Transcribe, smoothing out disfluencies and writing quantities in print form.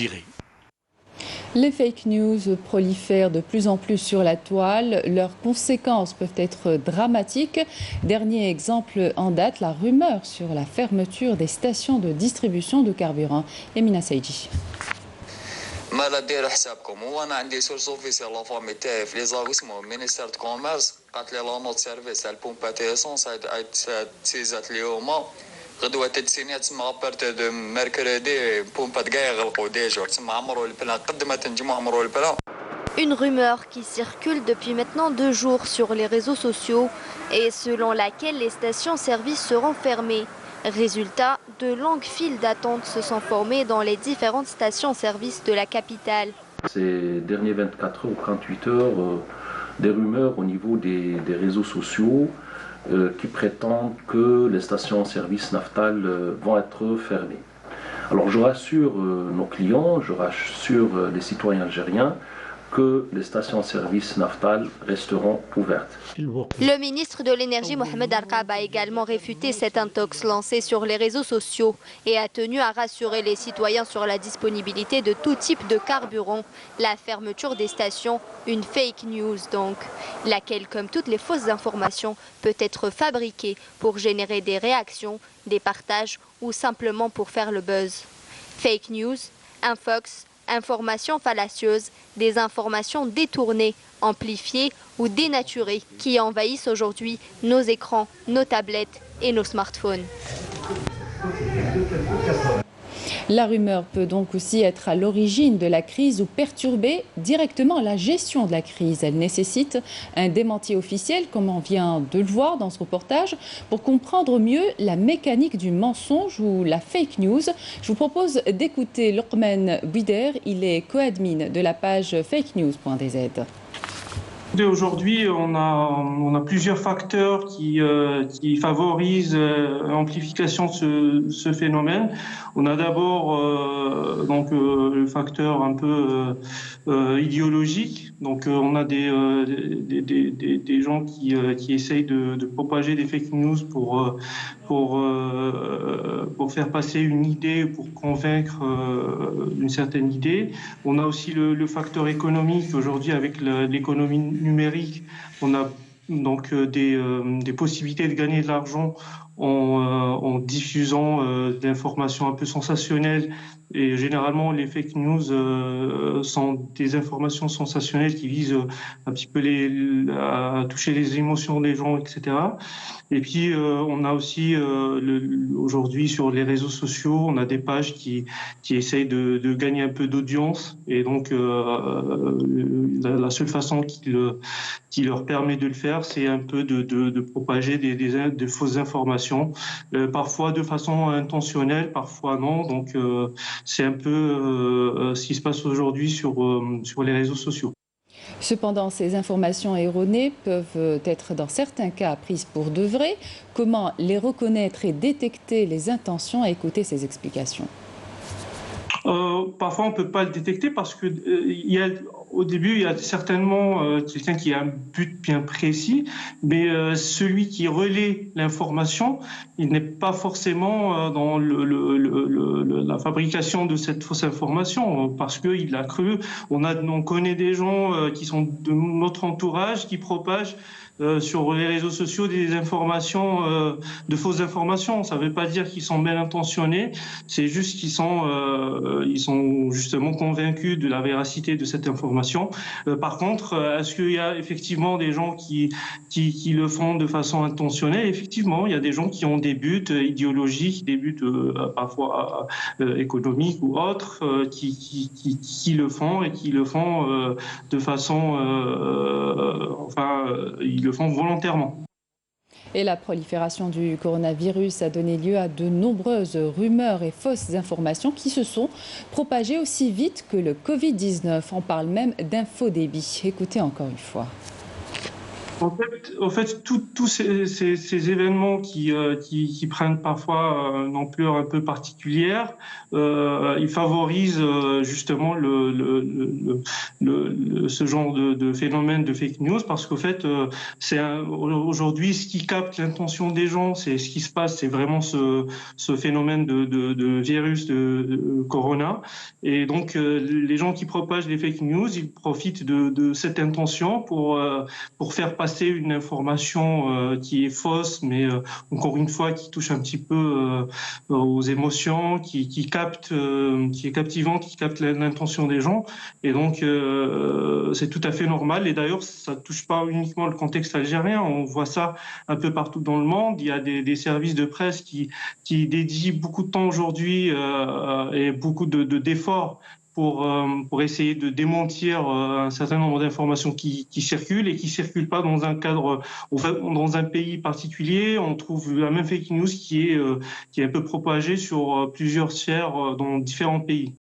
viré. Les fake news prolifèrent de plus en plus sur la toile. Leurs conséquences peuvent être dramatiques. Dernier exemple en date, la rumeur sur la fermeture des stations de distribution de carburant. Emina Saïdi. ما لا ديروا حسابكم وانا عندي سورس اوفيسيال لا فامي تاعي في لي زاغ اسمه مينيستير دو كوميرس قالت لي لا نوت سيرفيس تاع البومبات ايسونس تسيزات اليوم غدوه تتسيني تسمى ابارتي دو ميركريدي بومبات كاع يغلقوا ديجا تسمى عمروا البلان قد ما تنجموا عمروا البلان. Une rumeur qui circule depuis maintenant 2 jours sur les réseaux sociaux et selon laquelle les stations-service seront fermées. Résultat, de longues files d'attente se sont formées dans les différentes stations-service de la capitale. Ces derniers 24 heures ou 48 heures, des rumeurs au niveau des réseaux sociaux qui prétendent que les stations-service Naftal vont être fermées. Alors je rassure nos clients, je rassure les citoyens algériens que les stations-service Naftal resteront ouvertes. Le ministre de l'Énergie Mohamed Arkab a également réfuté cet intox lancé sur les réseaux sociaux et a tenu à rassurer les citoyens sur la disponibilité de tout type de carburant. La fermeture des stations, une fake news donc, laquelle, comme toutes les fausses informations, peut être fabriquée pour générer des réactions, des partages ou simplement pour faire le buzz. Fake news, infox, informations fallacieuses, des informations détournées, amplifiées ou dénaturées qui envahissent aujourd'hui nos écrans, nos tablettes et nos smartphones. La rumeur peut donc aussi être à l'origine de la crise ou perturber directement la gestion de la crise. Elle nécessite un démenti officiel, comme on vient de le voir dans ce reportage. Pour comprendre mieux la mécanique du mensonge ou la fake news, je vous propose d'écouter Lokman Bouider. Il est co-admin de la page fakenews.dz. Aujourd'hui, on a plusieurs facteurs qui favorisent l'amplification de ce phénomène. On a d'abord le facteur un peu idéologique. Donc on a des gens qui essayent de propager des fake news pour faire passer une idée, pour convaincre d'une certaine idée. On a aussi le facteur économique. Aujourd'hui, avec l'économie numérique, on a donc des possibilités de gagner de l'argent en diffusant d'informations un peu sensationnelles. Et généralement, les fake news sont des informations sensationnelles qui visent un petit peu à toucher les émotions des gens, etc. Et puis, on a aussi aujourd'hui sur les réseaux sociaux, on a des pages qui essayent de gagner un peu d'audience. Et donc, la seule façon qui leur permet de le faire, c'est un peu de propager de fausses informations, parfois de façon intentionnelle, parfois non. Donc, c'est un peu ce qui se passe aujourd'hui sur les réseaux sociaux. Cependant, ces informations erronées peuvent être dans certains cas prises pour de vraies. Comment les reconnaître et détecter les intentions? Écoutez ces explications. Parfois, on ne peut pas le détecter parce que au début, il y a certainement quelqu'un qui a un but bien précis, mais celui qui relaie l'information, il n'est pas forcément dans la fabrication de cette fausse information parce qu'il a cru. On connaît des gens qui sont de notre entourage qui propagent sur les réseaux sociaux des informations, de fausses informations. Ça ne veut pas dire qu'ils sont mal intentionnés, c'est juste qu'ils sont justement convaincus de la véracité de cette information. Par contre, est-ce qu'il y a effectivement des gens qui le font de façon intentionnelle? Effectivement, il y a des gens qui ont des buts idéologiques, des buts parfois économiques ou autres, qui le font et qui le font de façon, ils le font volontairement. Et la prolifération du coronavirus a donné lieu à de nombreuses rumeurs et fausses informations qui se sont propagées aussi vite que le Covid-19. On parle même d'infodébit. Écoutez encore une fois. Au fait, tous ces événements qui prennent parfois une ampleur un peu particulière, ils favorisent justement ce genre de phénomène de fake news parce qu'au fait, aujourd'hui ce qui capte l'attention des gens, c'est ce qui se passe, c'est vraiment ce phénomène de virus de corona. Et donc les gens qui propagent les fake news, ils profitent de cette intention pour faire passer une information qui est fausse, mais encore une fois qui touche un petit peu aux émotions, qui est captivante, qui capte l'intention des gens. Et donc c'est tout à fait normal. Et d'ailleurs, ça touche pas uniquement le contexte algérien. On voit ça un peu partout dans le monde. Il y a des services de presse qui dédient beaucoup de temps aujourd'hui et beaucoup d'efforts pour essayer de démentir un certain nombre d'informations qui circulent et qui circulent pas dans un cadre, dans un pays particulier. On trouve la même fake news qui est un peu propagée sur plusieurs sphères dans différents pays.